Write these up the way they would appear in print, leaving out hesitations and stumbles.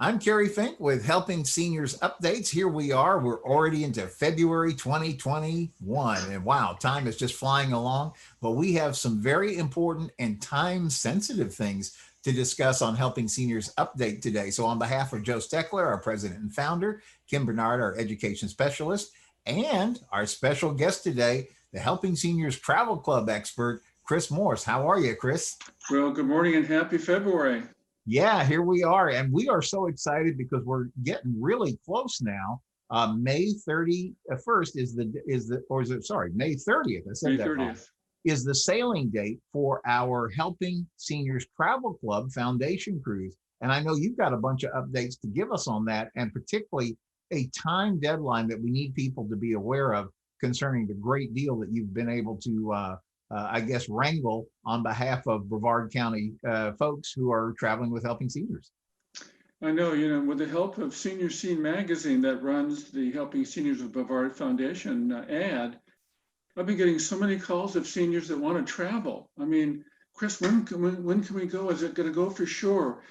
I'm Kerry Fink with Helping Seniors Updates. Here we are. We're already into February 2021. And wow, time is just flying along. But we have some very important and time sensitive things to discuss on Helping Seniors Update today. So, on behalf of Joe Steckler, our president and founder, Kim Bernard, our education specialist, and our special guest today, the Helping Seniors Travel Club expert, Chris Morse. How are you, Chris? Well, good morning and happy February. Yeah, here we are. And we are so excited because we're getting really close now. May 31st May 30th. I said May that wrong. 30th. Is the sailing date for our Helping Seniors Travel Club Foundation Cruise. And I know you've got a bunch of updates to give us on that, and particularly a time deadline that we need people to be aware of concerning the great deal that you've been able to I guess, wrangle on behalf of Brevard County folks who are traveling with Helping Seniors. I know, with the help of Senior Scene magazine that runs the Helping Seniors of Brevard Foundation ad, I've been getting so many calls of seniors that want to travel. I mean, Chris, when can we go? Is it going to go for sure?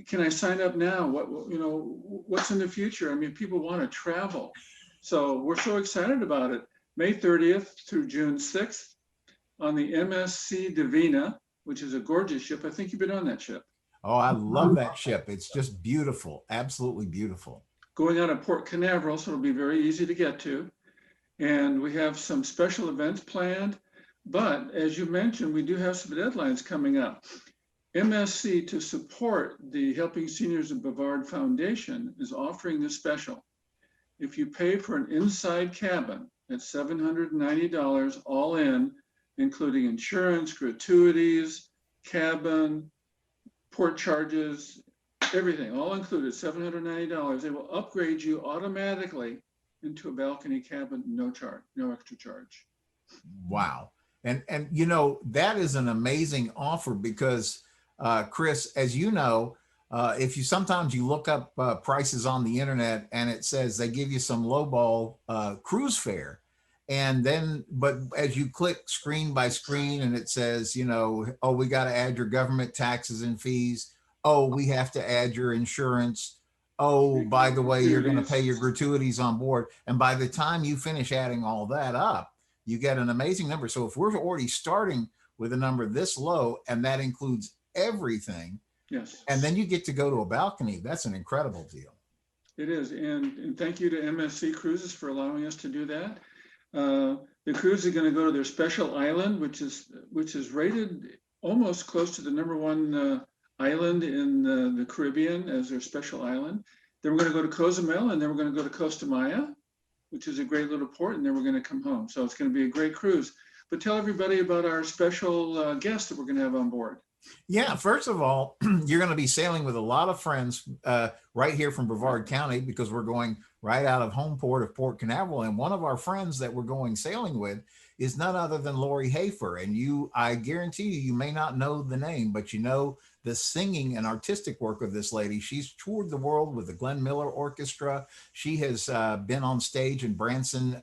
Can I sign up now? What's in the future? I mean, people want to travel. So we're so excited about it. May 30th through June 6th. On the MSC Divina, which is a gorgeous ship. I think you've been on that ship. Oh, I love that ship. It's just beautiful, absolutely beautiful. Going out of Port Canaveral, so it'll be very easy to get to. And we have some special events planned. But as you mentioned, we do have some deadlines coming up. MSC, to support the Helping Seniors of Brevard Foundation, is offering this special. If you pay for an inside cabin at $790 all in, including insurance, gratuities, cabin, port charges, everything, all included, $790. They will upgrade you automatically into a balcony cabin, no charge, no extra charge. Wow. And that is an amazing offer because, Chris, as you know, if you sometimes you look up prices on the internet and it says they give you some lowball cruise fare. And then, but as you click screen by screen and it says, oh, we got to add your government taxes and fees. Oh, we have to add your insurance. Oh, by the way, you're going to pay your gratuities on board. And by the time you finish adding all that up, you get an amazing number. So if we're already starting with a number this low, and that includes everything, yes, and then you get to go to a balcony, that's an incredible deal. It is. And thank you to MSC Cruises for allowing us to do that. The cruise is going to go to their special island, which is rated almost close to the #1 island in the Caribbean as their special island. Then we're going to go to Cozumel, and then we're going to go to Costa Maya, which is a great little port, and then we're going to come home. So it's going to be a great cruise. But tell everybody about our special guest that we're going to have on board. Yeah, first of all, you're going to be sailing with a lot of friends right here from Brevard County because we're going right out of home port of Port Canaveral. And one of our friends that we're going sailing with is none other than Lori Hafer. And I guarantee you may not know the name, but you know the singing and artistic work of this lady. She's toured the world with the Glenn Miller Orchestra. She has been on stage in Branson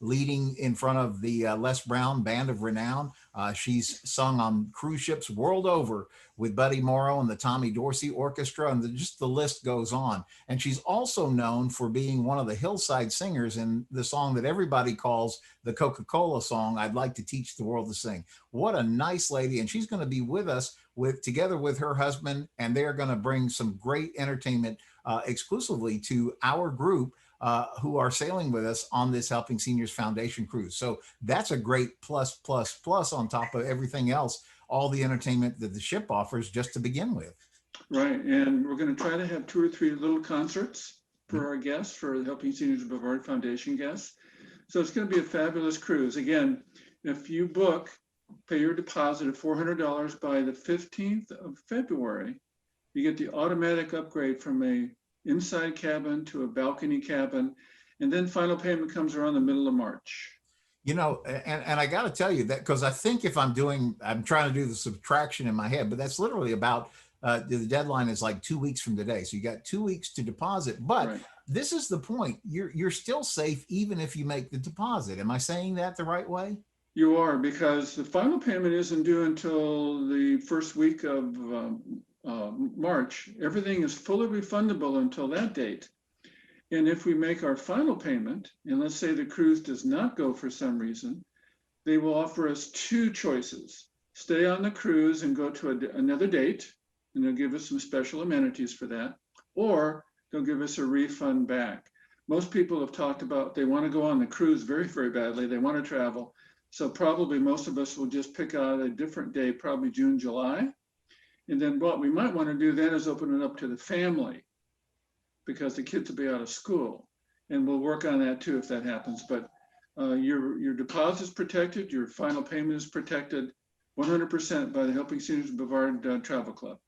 leading in front of the Les Brown Band of Renown. She's sung on cruise ships world over with Buddy Morrow and the Tommy Dorsey Orchestra, and just the list goes on. And she's also known for being one of the hillside singers in the song that everybody calls the Coca-Cola song, I'd Like to Teach the World to Sing. What a nice lady. And she's going to be with us together with her husband, and they're going to bring some great entertainment exclusively to our group who are sailing with us on this Helping Seniors Foundation cruise. So that's a great plus on top of everything else, all the entertainment that the ship offers just to begin with. Right, and we're going to try to have 2 or 3 little concerts for our guests, for the Helping Seniors of Brevard Foundation guests. So it's going to be a fabulous cruise. Again, if you book, pay your deposit of $400 by the 15th of February, you get the automatic upgrade from a inside cabin to a balcony cabin, and then final payment comes around the middle of March. And I got to tell you that because I think if I'm trying to do the subtraction in my head, but that's literally about the deadline is like 2 weeks from today. So you got 2 weeks to deposit, but right. This is the point. You're still safe even if you make the deposit. Am I saying that the right way? You are, because the final payment isn't due until the first week of March, everything is fully refundable until that date. And if we make our final payment, and let's say the cruise does not go for some reason, they will offer us two choices: stay on the cruise and go to another date, and they'll give us some special amenities for that, or they'll give us a refund back. Most people have talked about they want to go on the cruise very, very badly. They want to travel. So probably most of us will just pick out a different day, probably June, July. And then what we might want to do then is open it up to the family, because the kids will be out of school. And we'll work on that too if that happens. But your deposit is protected, your final payment is protected 100% by the Helping Seniors of Brevard Travel Club.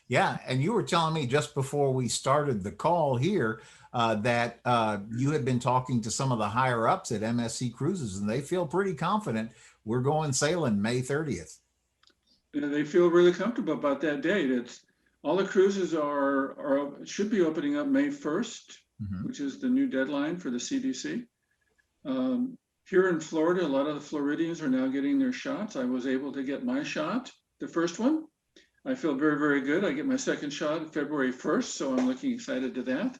Yeah, and you were telling me just before we started the call here that you had been talking to some of the higher ups at MSC Cruises, and they feel pretty confident we're going sailing May 30th. They feel really comfortable about that date. It's all the cruises should be opening up May 1st, which is the new deadline for the CDC. Here in Florida, a lot of the Floridians are now getting their shots. I was able to get my shot, the first one. I feel very, very good. I get my second shot February 1st, so I'm looking excited to that.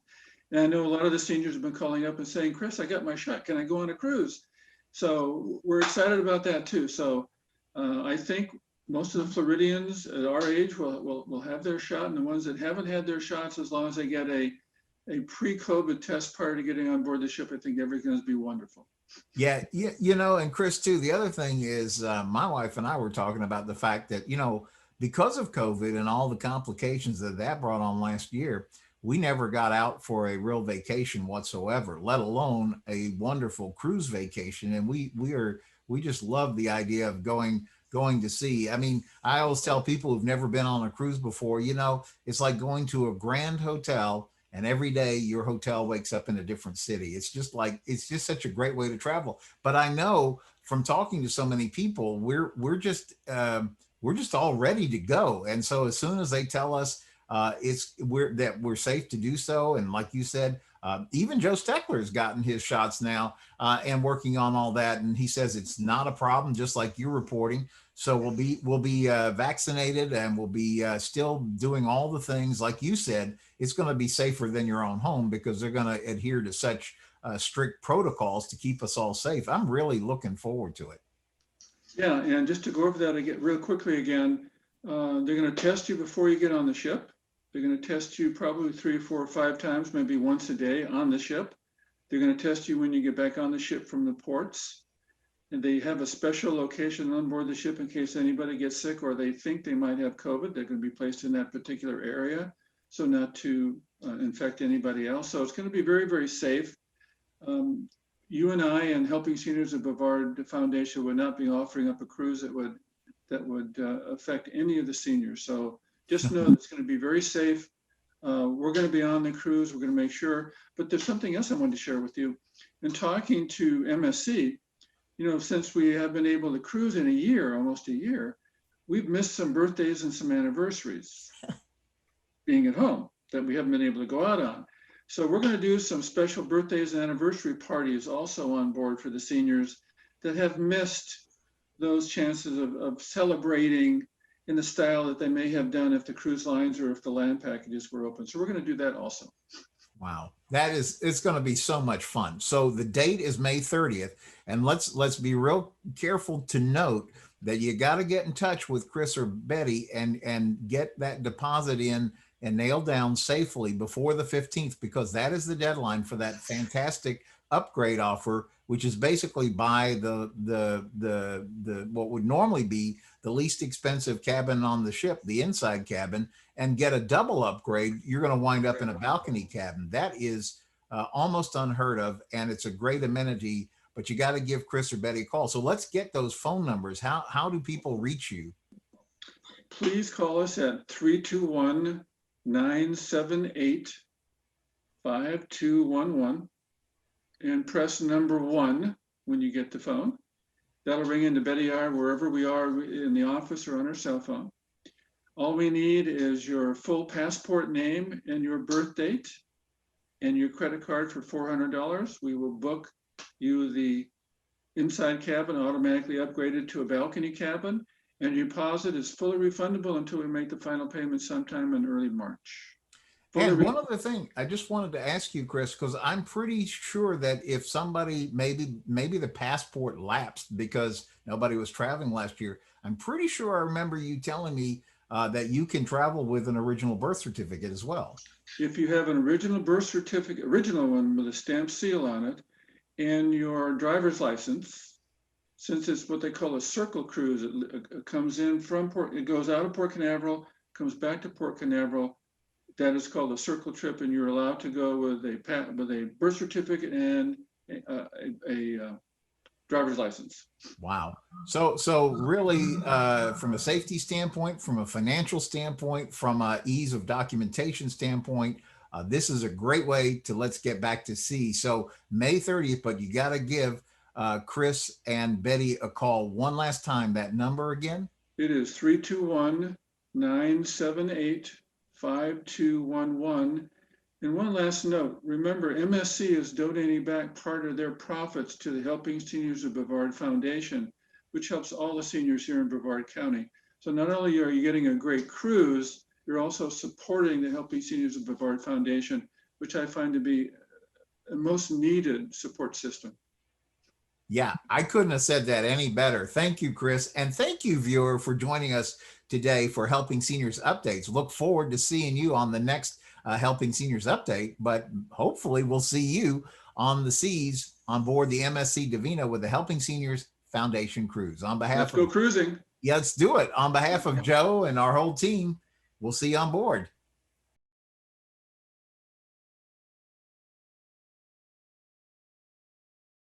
And I know a lot of the seniors have been calling up and saying, Chris, I got my shot. Can I go on a cruise? So we're excited about that too. So I think most of the Floridians at our age will have their shot, and the ones that haven't had their shots, as long as they get a pre-COVID test prior to getting on board the ship, I think everything's going to be wonderful. Yeah, you know, and Chris too, the other thing is my wife and I were talking about the fact that, you know, because of COVID and all the complications that brought on last year, we never got out for a real vacation whatsoever, let alone a wonderful cruise vacation. And we just love the idea of going to sea. I mean, I always tell people who've never been on a cruise before, you know, it's like going to a grand hotel, and every day your hotel wakes up in a different city. It's just such a great way to travel. But I know from talking to so many people, we're just all ready to go. And so as soon as they tell us we're safe to do so, and like you said, even Joe Steckler's gotten his shots now and working on all that, and he says it's not a problem, just like you're reporting. So we'll be vaccinated, and we'll be still doing all the things like you said. It's going to be safer than your own home, because they're going to adhere to such strict protocols to keep us all safe. I'm really looking forward to it. Yeah, and just to go over that again real quickly again, they're going to test you before you get on the ship. They're going to test you probably 3, 4, or 5 times, maybe once a day on the ship. They're going to test you when you get back on the ship from the ports. And they have a special location on board the ship in case anybody gets sick or they think they might have COVID. They're going to be placed in that particular area, so not to infect anybody else. So it's going to be very, very safe. You and I and Helping Seniors of Brevard Foundation would not be offering up a cruise that would affect any of the seniors. So just know it's going to be very safe. We're going to be on the cruise. We're going to make sure. But there's something else I wanted to share with you. In talking to MSC, you know, since we have been able to cruise in a year, almost a year, we've missed some birthdays and some anniversaries being at home that we haven't been able to go out on. So we're going to do some special birthdays and anniversary parties also on board for the seniors that have missed those chances of celebrating in the style that they may have done if the cruise lines or if the land packages were open. So we're going to do that also. Wow, it's going to be so much fun. So the date is May 30th, and let's be real careful to note that you got to get in touch with Chris or Betty and get that deposit in and nailed down safely before the 15th, because that is the deadline for that fantastic upgrade offer, which is basically buy the what would normally be the least expensive cabin on the ship, the inside cabin, and get a double upgrade. You're going to wind up in a balcony cabin. That is almost unheard of, and it's a great amenity, but you got to give Chris or Betty a call. So let's get those phone numbers. How do people reach you? Please call us at 321-978-5211 and press number 1 when you get the phone. That'll ring into Betty R wherever we are in the office or on our cell phone. All we need is your full passport name and your birth date and your credit card for $400. We will book you the inside cabin automatically upgraded to a balcony cabin. and your deposit is fully refundable until we make the final payment sometime in early March. And one other thing, I just wanted to ask you, Chris, because I'm pretty sure that if somebody maybe the passport lapsed because nobody was traveling last year, I'm pretty sure I remember you telling me that you can travel with an original birth certificate as well. If you have an original birth certificate, original one with a stamped seal on it, and your driver's license, since it's what they call a circle cruise, it comes in from it goes out of Port Canaveral, comes back to Port Canaveral. That is called a circle trip, and you're allowed to go with a birth certificate and a driver's license. Wow. So really, from a safety standpoint, from a financial standpoint, from a ease of documentation standpoint, this is a great way to let's get back to sea. So May 30th, but you got to give Chris and Betty a call one last time. That number again? It is 321-978-5211. And one last note, remember MSC is donating back part of their profits to the Helping Seniors of Brevard Foundation, which helps all the seniors here in Brevard County. So not only are you getting a great cruise, you're also supporting the Helping Seniors of Brevard Foundation, which I find to be the most needed support system. Yeah, I couldn't have said that any better. Thank you, Chris. And thank you, viewer, for joining us today for Helping Seniors Updates. Look forward to seeing you on the next Helping Seniors Update, but hopefully we'll see you on the seas on board the MSC Divina with the Helping Seniors Foundation cruise. On behalf Let's go cruising. Yeah, let's do it. On behalf of Joe and our whole team, we'll see you on board.